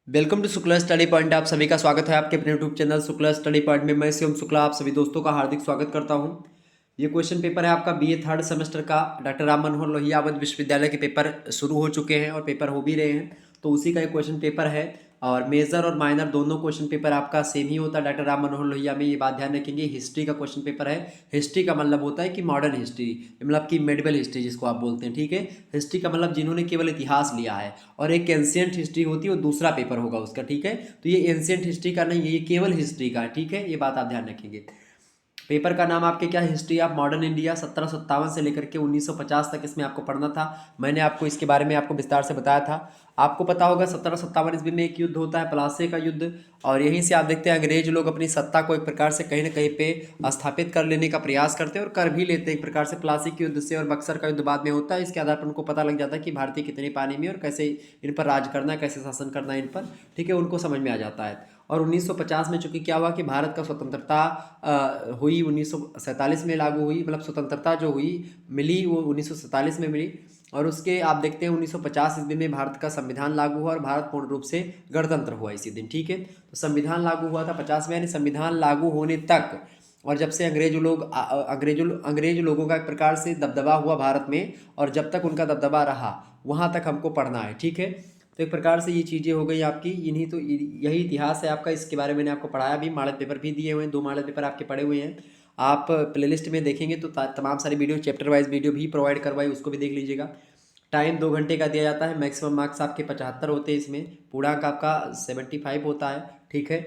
Welcome to Shukla study point. आप सभी का स्वागत है आपके अपने YouTube channel Shukla study point में। मैं शिवम शुक्ला आप सभी दोस्तों का हार्दिक स्वागत करता हूं। ये क्वेश्चन पेपर है आपका बीए थर्ड सेमेस्टर का। डॉक्टर राम मनोहर लोहिया अवध विश्वविद्यालय के पेपर शुरू हो चुके हैं और पेपर हो भी रहे हैं, तो उसी का एक क्वेश्चन पेपर है। और मेजर और माइनर दोनों क्वेश्चन पेपर आपका सेम ही होता है डॉक्टर राम मनोहर लोहिया में, ये बात ध्यान रखेंगे। हिस्ट्री का क्वेश्चन पेपर है। हिस्ट्री का मतलब होता है कि मॉडर्न हिस्ट्री, मतलब कि मेडिवल हिस्ट्री जिसको आप बोलते हैं, ठीक है। हिस्ट्री का मतलब जिन्होंने केवल इतिहास लिया है, और एक एंशियंट हिस्ट्री होती है, वो दूसरा पेपर होगा उसका, ठीक है। तो ये एंशियंट हिस्ट्री का नहीं है, ये केवल हिस्ट्री का है, ठीक है। ये बात आप ध्यान रखेंगे। पेपर का नाम आपके क्या, हिस्ट्री ऑफ मॉडर्न इंडिया। 1757 से लेकर के 1950 तक इसमें आपको पढ़ना था। मैंने आपको इसके बारे में आपको विस्तार से बताया था। आपको पता होगा 1757 ईस्वी में एक युद्ध होता है, प्लासी का युद्ध। और यहीं से आप देखते हैं अंग्रेज लोग अपनी सत्ता को एक प्रकार से कहीं ना कहीं पे स्थापित कर लेने का प्रयास करते हैं और कर भी लेते हैं एक प्रकार से। प्लासी के युद्ध से और बक्सर का युद्ध बाद में होता है। इसके आधार पर उनको पता लग जाता है कि भारतीय कितने पानी में और कैसे इन पर राज करना है, कैसे शासन करना है इन पर, ठीक है, उनको समझ में आ जाता है। और 1950 में चूंकि क्या हुआ कि भारत का स्वतंत्रता हुई 1947 में लागू हुई, मतलब स्वतंत्रता जो हुई मिली वो 1947 में मिली। और उसके आप देखते हैं 1950 ईस्वी में भारत का संविधान लागू हुआ और भारत पूर्ण रूप से गणतंत्र हुआ इसी दिन, ठीक है। तो संविधान लागू हुआ था 50 में, यानी संविधान लागू होने तक। और जब से अंग्रेज लोगों का एक प्रकार से दबदबा हुआ भारत में, और जब तक उनका दबदबा रहा वहाँ तक हमको पढ़ना है, ठीक है। तो एक प्रकार से ये चीज़ें हो गई आपकी, इन्हीं तो यही इतिहास है आपका। इसके बारे में मैंने आपको पढ़ाया भी, मॉडल पेपर भी दिए हुए हैं, 2 मॉडल पेपर आपके पड़े हुए हैं। आप प्लेलिस्ट में देखेंगे तो तमाम सारी वीडियो, चैप्टर वाइज वीडियो भी प्रोवाइड करवाई, उसको भी देख लीजिएगा। टाइम 2 घंटे का दिया जाता है। मैक्सिमम मार्क्स आपके 75 होते हैं इसमें, पूर्णांक आपका 75 होता है, ठीक है।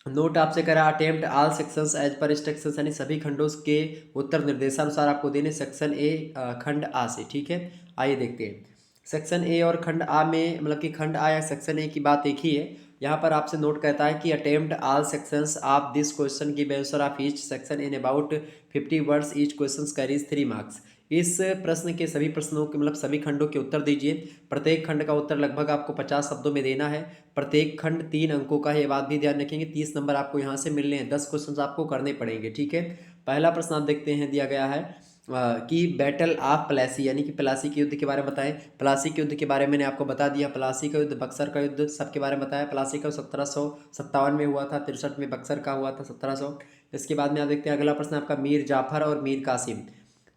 नोट आपसे करा, attempt all sections as per instructions, यानी सभी खंडों के उत्तर निर्देशानुसार आपको देने। सेक्शन ए खंड आ से, ठीक है। आइए देखते हैं सेक्शन ए और खंड आ में, मतलब कि खंड आ या सेक्शन ए की बात एक ही है। यहाँ पर आपसे नोट कहता है कि attempt all sections of this question give answer of each section in about 50 words, each question carries 3 marks. इस प्रश्न के सभी प्रश्नों के, मतलब सभी खंडों के उत्तर दीजिए। प्रत्येक खंड का उत्तर लगभग आपको 50 शब्दों में देना है। प्रत्येक खंड 3 अंकों का है, ये बात भी ध्यान रखेंगे। 30 नंबर आपको यहाँ से मिलने हैं, 10 क्वेश्चन आपको करने पड़ेंगे, ठीक है। पहला प्रश्न आप देखते हैं, दिया गया है कि बैटल ऑफ प्लासी, यानी कि प्लासी के युद्ध के बारे में बताएं। प्लासी के युद्ध के बारे में मैंने आपको बता दिया। प्लासी का युद्ध, बक्सर का युद्ध, सबके बारे में बताया। प्लासी का 1757 में हुआ था, 63 में बक्सर का हुआ था 1700। इसके बाद में आप देखते हैं अगला प्रश्न आपका मीर जाफर और मीर कासिम।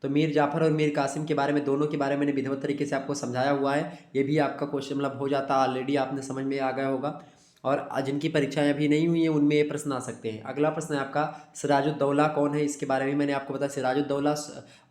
तो मीर जाफर और मीर कासिम के बारे में, दोनों के बारे में मैंने विधिवत तरीके से आपको समझाया हुआ है। ये भी आपका क्वेश्चन मतलब हो जाता ऑलरेडी, आपने समझ में आ गया होगा। और जिनकी परीक्षाएं अभी नहीं हुई हैं उनमें ये प्रश्न आ सकते हैं। अगला प्रश्न है आपका सिराजुद्दौला कौन है, इसके बारे में मैंने आपको बताया सिराजुद्दौला।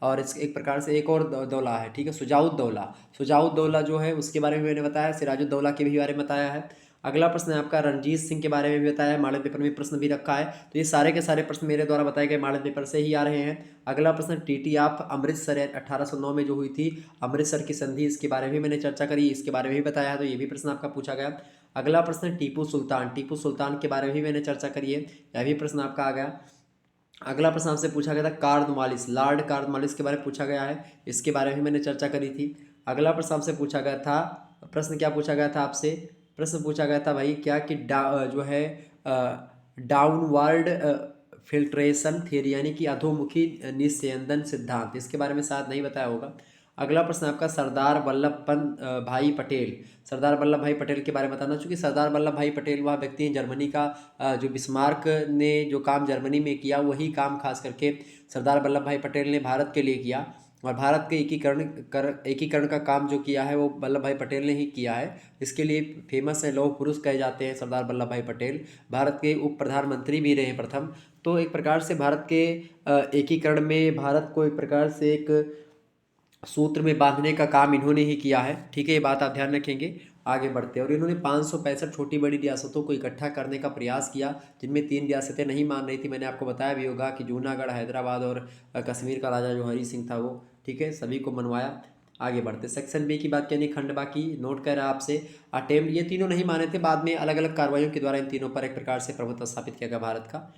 और इस एक प्रकार से एक और दौला है, ठीक है, शुजाउद्दौला। शुजाउद्दौला जो है उसके बारे में मैंने बताया, सिराजुद्दौला के भी बारे में बताया है। अगला प्रश्न है आपका रणजीत सिंह के बारे में भी बताया है, मॉडल पेपर में प्रश्न भी रखा है। तो ये सारे के सारे प्रश्न मेरे द्वारा बताए गए मॉडल पेपर से ही आ रहे हैं। अगला प्रश्न टीटी ऑफ अमृतसर 1809 में जो हुई थी अमृतसर की संधि, इसके बारे में मैंने चर्चा करी, इसके बारे में भी बताया है, तो ये भी प्रश्न आपका पूछा गया। अगला प्रश्न टीपू सुल्तान, टीपू सुल्तान के बारे में भी मैंने चर्चा करी है, यह भी प्रश्न आपका आ गया। अगला प्रश्न आपसे पूछा गया था कार्नवालिस, लॉर्ड कार्नवालिस के बारे में पूछा गया है, इसके बारे में मैंने चर्चा करी थी। अगला प्रश्न आपसे पूछा गया था, प्रश्न क्या पूछा गया था आपसे, प्रश्न पूछा गया था भाई क्या कि जो है डाउनवर्ड फिल्ट्रेशन थ्योरी, यानी कि अधोमुखी निस्यंदन सिद्धांत, इसके बारे में शायद नहीं बताया होगा। अगला प्रश्न आपका सरदार भाई पटेल, सरदार वल्लभ भाई पटेल के बारे में बताना। चूंकि सरदार वल्लभ भाई पटेल वह व्यक्ति हैं जर्मनी का, जो बिस्मार्क ने जो काम जर्मनी में किया वही काम खास करके सरदार वल्लभ भाई पटेल ने भारत के लिए किया। और भारत के एकीकरण का काम जो किया है वो वल्लभ भाई पटेल ने ही किया है। इसके लिए फेमस है, लौह पुरुष कहे जाते हैं सरदार वल्लभ भाई पटेल। भारत के उप प्रधानमंत्री भी रहे हैं प्रथम। तो एक प्रकार से भारत के एकीकरण में भारत को एक प्रकार से एक सूत्र में बांधने का काम इन्होंने ही किया है, ठीक है। ये बात आप ध्यान रखेंगे। आगे बढ़ते हैं, और इन्होंने 565 छोटी बड़ी रियासतों को इकट्ठा करने का प्रयास किया, जिनमें 3 रियासतें नहीं मान रही थी। मैंने आपको बताया भी होगा कि जूनागढ़, हैदराबाद और कश्मीर का राजा जो हरी सिंह था वो, ठीक है, सभी को मनवाया। आगे बढ़ते सेक्शन बी की बात किया, खंड बाकी नोट कर रहा है आपसे अटेम्प्ट, ये तीनों नहीं माने थे, बाद में अलग अलग कार्रवाइयों के द्वारा इन तीनों पर एक प्रकार से प्रभुत्व स्थापित किया गया भारत का।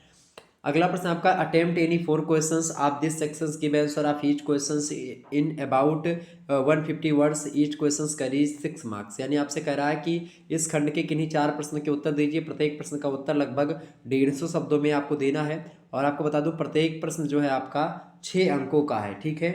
अगला प्रश्न आपका attempt any 4 questions of this sections give answer of each questions in about 150 words, each questions carries 6 marks. यानी आपसे कह रहा है कि इस खंड के किन्हीं 4 प्रश्न के उत्तर दीजिए। प्रत्येक प्रश्न का उत्तर लगभग 150 शब्दों में आपको देना है। और आपको बता दूं प्रत्येक प्रश्न जो है आपका 6 अंकों का है, ठीक है।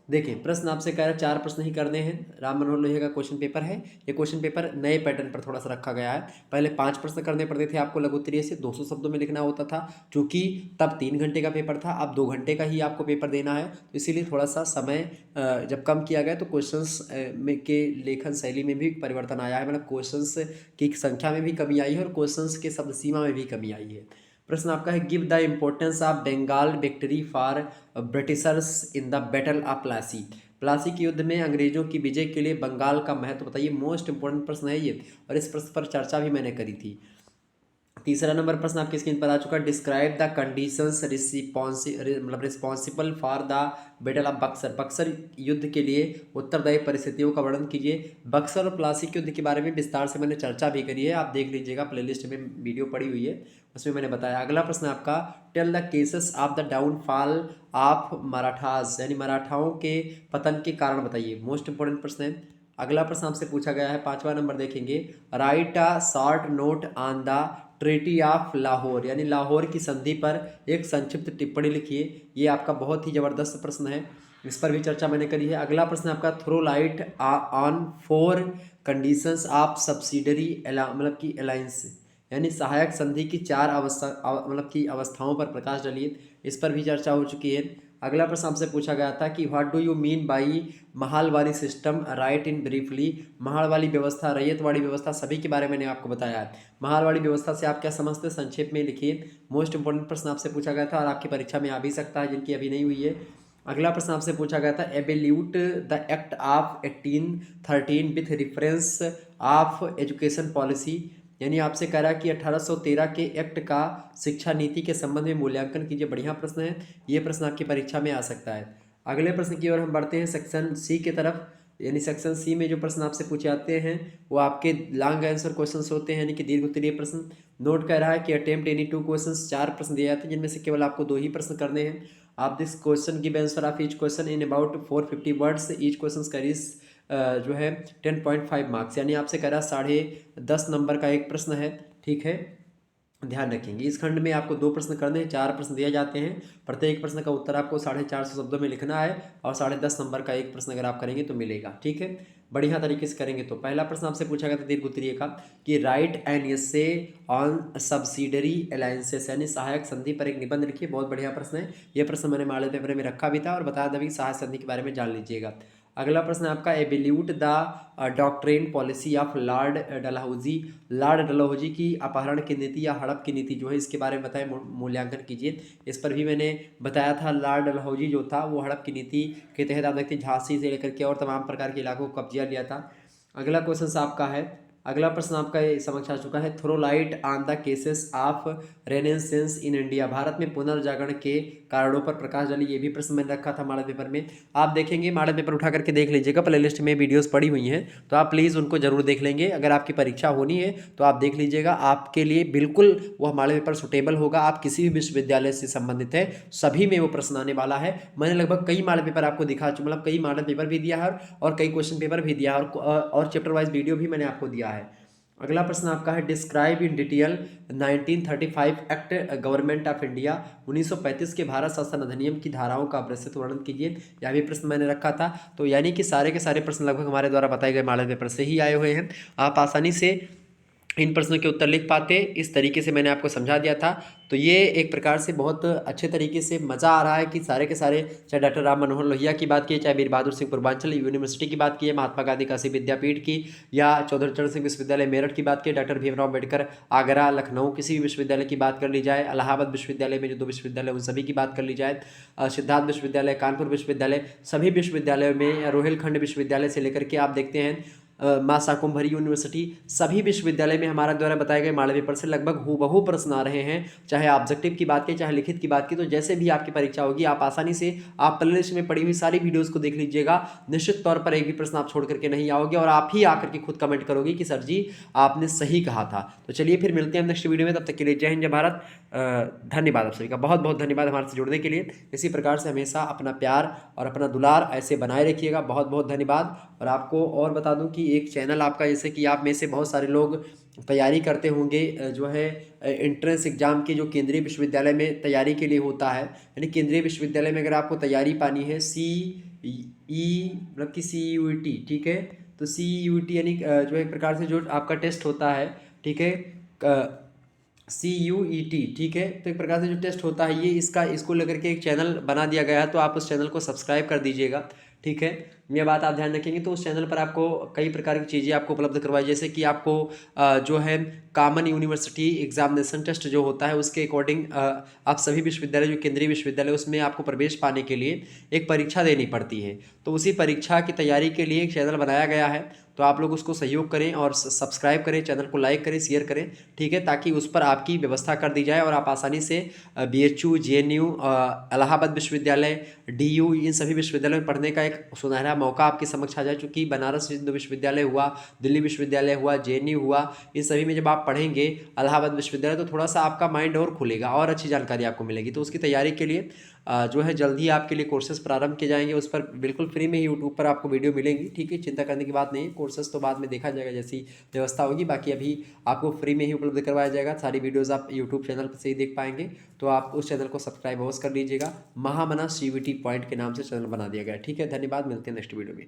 देखिए प्रश्न आपसे कह रहा है 4 प्रश्न ही करने हैं। राम मनोहर लोहिया का क्वेश्चन पेपर है। ये क्वेश्चन पेपर नए पैटर्न पर थोड़ा सा रखा गया है। पहले 5 प्रश्न करने पड़ते थे आपको लघु उत्तरीय से, 200 शब्दों में लिखना होता था। चूंकि तब 3 घंटे का पेपर था, अब 2 घंटे का ही आपको पेपर देना है, तो इसीलिए थोड़ा सा समय जब कम किया गया तो क्वेश्चंस में के लेखन शैली में भी परिवर्तन आया है, मतलब क्वेश्चंस की संख्या में भी कमी आई है और क्वेश्चंस के शब्द सीमा में भी कमी आई है। प्रश्न आपका है, give the importance of Bengal victory for Britishers in the battle of Plassey. Plassey के युद्ध में अंग्रेजों की विजय के लिए बंगाल का महत्व बताइए। मोस्ट इंपोर्टेंट प्रश्न है ये, और इस प्रश्न पर चर्चा भी मैंने करी थी। तीसरा नंबर प्रश्न आपकी स्क्रीन पर आ चुका है, describe the conditions responsible for the battle of Buxar. Buxar युद्ध के लिए उत्तरदायी परिस्थितियों का वर्णन कीजिए। बक्सर और प्लासी के युद्ध के बारे में विस्तार से मैंने चर्चा भी करी है, आप देख लीजिएगा, प्लेलिस्ट में वीडियो पड़ी हुई है, उसमें मैंने बताया। अगला प्रश्न आपका, tell the cases of the downfall of Marathas, यानी मराठाओं के पतन के कारण बताइए। मोस्ट इंपोर्टेंट प्रश्न है। अगला प्रश्न आपसे पूछा गया है 5वां नंबर देखेंगे, right a short note on the treaty of Lahore, यानी लाहौर की संधि पर एक संक्षिप्त टिप्पणी लिखिए। ये आपका बहुत ही जबरदस्त प्रश्न है, इस पर भी चर्चा मैंने करी है। अगला प्रश्न आपका, throw light on 4 conditions of subsidiary मतलब की अलायंस, यानी सहायक संधि की 4 मतलब की अवस्थाओं पर प्रकाश डालिए, इस पर भी चर्चा हो चुकी है। अगला प्रश्न आपसे पूछा गया था कि what do you mean by Mahalwari system, right in briefly. Mahalwari व्यवस्था, रैयतवाड़ी व्यवस्था, सभी के बारे में मैंने आपको बताया है। महालवाड़ी व्यवस्था से आप क्या समझते हैं, संक्षेप में लिखिए। मोस्ट इंपोर्टेंट प्रश्न आपसे पूछा गया था और आपकी परीक्षा में आ भी सकता है, जिनकी अभी नहीं हुई है। अगला प्रश्न आपसे पूछा गया था, evaluate the act of 1813 with reference of education policy, यानी आपसे कह रहा है कि 1813 के एक्ट का शिक्षा नीति के संबंध में मूल्यांकन कीजिए। बढ़िया प्रश्न है, ये प्रश्न आपकी परीक्षा में आ सकता है। अगले प्रश्न की ओर हम बढ़ते हैं सेक्शन सी की तरफ, यानी सेक्शन सी में जो प्रश्न आपसे पूछे जाते हैं वो आपके लॉन्ग आंसर क्वेश्चंस होते हैं, यानी कि दीर्घ उत्तरीय प्रश्न। नोट कर रहा है कि अटेम्प्ट एनी 2 क्वेश्चंस, 4 प्रश्न दिए जाते हैं, जिनमें से केवल आपको 2 ही प्रश्न करने हैं। आप this question give answer of each question in about 450 words, each question carries जो है 10.5 मार्क्स, यानी आपसे कह रहा है 10.5 नंबर का एक प्रश्न है, ठीक है, ध्यान रखेंगे। इस खंड में आपको 2 प्रश्न करने हैं, 4 प्रश्न दिए जाते हैं, प्रत्येक प्रश्न का उत्तर आपको 450 शब्दों में लिखना है, और 10.5 नंबर का एक प्रश्न अगर आप करेंगे तो मिलेगा, ठीक है, बढ़िया तरीके से करेंगे। तो पहला प्रश्न आपसे पूछा गया था दीर्घ उत्तरीय का, कि right an essay on subsidiary alliances, यानी सहायक संधि पर एक निबंध लिखिए। बहुत बढ़िया प्रश्न है, ये प्रश्न मैंने मॉडल पेपर में रखा भी था और बताया था भी सहायक संधि के बारे में जान लीजिएगा। अगला प्रश्न आपका, evaluate the doctrine policy of lord Dalhousie. Lord Dalhousie की अपहरण की नीति या हड़प की नीति जो है, इसके बारे में बताएं, मूल्यांकन कीजिए। इस पर भी मैंने बताया था, लॉर्ड डलहौजी जो था वो हड़प की नीति के तहत आप देखते हैं झांसी से लेकर के और तमाम प्रकार के इलाकों को कब्जा लिया था। अगला क्वेश्चन आपका है, अगला प्रश्न आपका ये समक्ष आ चुका है, throw light on the cases of renaissance in India. भारत में पुनर्जागरण के कारणों पर प्रकाश डाली, ये भी प्रश्न मैंने रखा था मॉडल पेपर में। आप देखेंगे, मॉडल पेपर उठा करके देख लीजिएगा, प्लेलिस्ट में वीडियोस पड़ी हुई हैं, तो आप प्लीज़ उनको जरूर देख लेंगे। अगर आपकी परीक्षा होनी है तो आप देख लीजिएगा, आपके लिए बिल्कुल वह मॉडल पेपर सुटेबल होगा। आप किसी भी विश्वविद्यालय से संबंधित है, सभी में वो प्रश्न आने वाला है। मैंने लगभग कई मॉडल पेपर आपको दिखा चुका, मतलब कई मॉडल पेपर भी दिया है और कई क्वेश्चन पेपर भी दिया है, और चैप्टर वाइज वीडियो भी मैंने आपको दिया है। अगला प्रश्न आपका है, describe in detail 1935 act government of India. 1935 के भारत शासन अधिनियम की धाराओं का विस्तृत वर्णन कीजिए। यह भी प्रश्न मैंने रखा था। तो यानी कि सारे के सारे प्रश्न लगभग हमारे द्वारा बताए गए मॉडल पेपर से ही आए हुए हैं। आप आसानी से इन प्रश्नों के उत्तर लिख पाते, इस तरीके से मैंने आपको समझा दिया था। तो ये एक प्रकार से बहुत अच्छे तरीके से मज़ा आ रहा है कि सारे के सारे, चाहे डॉक्टर राम मनोहर लोहिया की बात की, चाहे वीर बहादुर सिंह पूर्वांचल यूनिवर्सिटी की बात की है, महात्मा गांधी काशी विद्यापीठ की, या चौधरी चरण सिंह विश्वविद्यालय मेरठ की बात की, डॉक्टर भीमराव अम्बेडकर आगरा लखनऊ किसी भी विश्वविद्यालय की बात कर ली जाए, इलाहाबाद विश्वविद्यालय में जो 2 विश्वविद्यालय उन सभी की बात कर ली जाए, सिद्धार्थ विश्वविद्यालय, कानपुर विश्वविद्यालय, सभी विश्वविद्यालयों में, रोहिलखंड विश्वविद्यालय से लेकर के आप देखते हैं मां शाकुंभरी यूनिवर्सिटी, सभी विश्वविद्यालय में हमारा द्वारा बताए गए मॉडल पेपर से लगभग हूबहू प्रश्न आ रहे हैं। चाहे ऑब्जेक्टिव की बात की, चाहे लिखित की बात की, तो जैसे भी आपकी परीक्षा होगी आप आसानी से आप प्लेलिस्ट में पड़ी हुई सारी वीडियोस को देख लीजिएगा। निश्चित तौर पर एक भी प्रश्न आप छोड़ करके नहीं आओगे और आप ही आकर के खुद कमेंट करोगे कि सर जी आपने सही कहा था। तो चलिए फिर मिलते हैं नेक्स्ट वीडियो में, तब तक के लिए जय हिंद जय भारत। धन्यवाद आप सभी का, बहुत बहुत धन्यवाद हमारे से जुड़ने के लिए। इसी प्रकार से हमेशा अपना प्यार और अपना दुलार ऐसे बनाए रखिएगा, बहुत बहुत धन्यवाद। और आपको और बता दूं कि एक चैनल आपका, जैसे कि आप में से बहुत सारे लोग तैयारी करते होंगे जो है एंट्रेंस एग्जाम की, जो केंद्रीय विश्वविद्यालय में तैयारी के लिए होता है, यानी केंद्रीय विश्वविद्यालय में अगर आपको तैयारी पानी है, मतलब कि CUET, ठीक है। तो CUET यानी जो एक प्रकार से जो आपका टेस्ट होता है, ठीक है, CUET, ठीक है। तो एक प्रकार से जो टेस्ट होता है ये इसको लेकर के एक चैनल बना दिया गया है, तो आप उस चैनल को सब्सक्राइब कर दीजिएगा, ठीक है। ये बात आप ध्यान रखेंगे तो उस चैनल पर आपको कई प्रकार की चीज़ें आपको उपलब्ध करवाई, जैसे कि आपको जो है कॉमन यूनिवर्सिटी एग्जामिनेशन टेस्ट जो होता है उसके अकॉर्डिंग आप सभी विश्वविद्यालय, जो केंद्रीय विश्वविद्यालय, उसमें आपको प्रवेश पाने के लिए एक परीक्षा देनी पड़ती है। तो उसी परीक्षा की तैयारी के लिए एक चैनल बनाया गया है, तो आप लोग उसको सहयोग करें और सब्सक्राइब करें, चैनल को लाइक करें, शेयर करें, ठीक है, ताकि उस पर आपकी व्यवस्था कर दी जाए और आप आसानी से BHU, JNU, इलाहाबाद विश्वविद्यालय, DU, इन सभी विश्वविद्यालयों में पढ़ने का एक सुनहरा मौका आपके समक्ष आ जाए। चूँकि बनारस हिंदू विश्वविद्यालय हुआ, दिल्ली विश्वविद्यालय हुआ, JNU हुआ, इन सभी में जब आप पढ़ेंगे, इलाहाबाद विश्वविद्यालय, तो थोड़ा सा आपका माइंड और खुलेगा और अच्छी जानकारी आपको मिलेगी। तो उसकी तैयारी के लिए जो है जल्द ही आपके लिए कोर्सेज प्रारंभ किए जाएंगे, उस पर बिल्कुल फ्री में ही यूट्यूब पर आपको वीडियो मिलेंगी, ठीक है, चिंता करने की बात नहीं है। कोर्सेज तो बाद में देखा जाएगा जैसी व्यवस्था होगी, बाकी अभी आपको फ्री में ही उपलब्ध करवाया जाएगा। सारी वीडियोज़ आप यूट्यूब चैनल पर से ही देख पाएंगे, तो आप उस चैनल को सब्सक्राइब अवश्य कर लीजिएगा। महामना CVT पॉइंट के नाम से चैनल बना दिया गया है, ठीक है। धन्यवाद, मिलते हैं नेक्स्ट वीडियो में।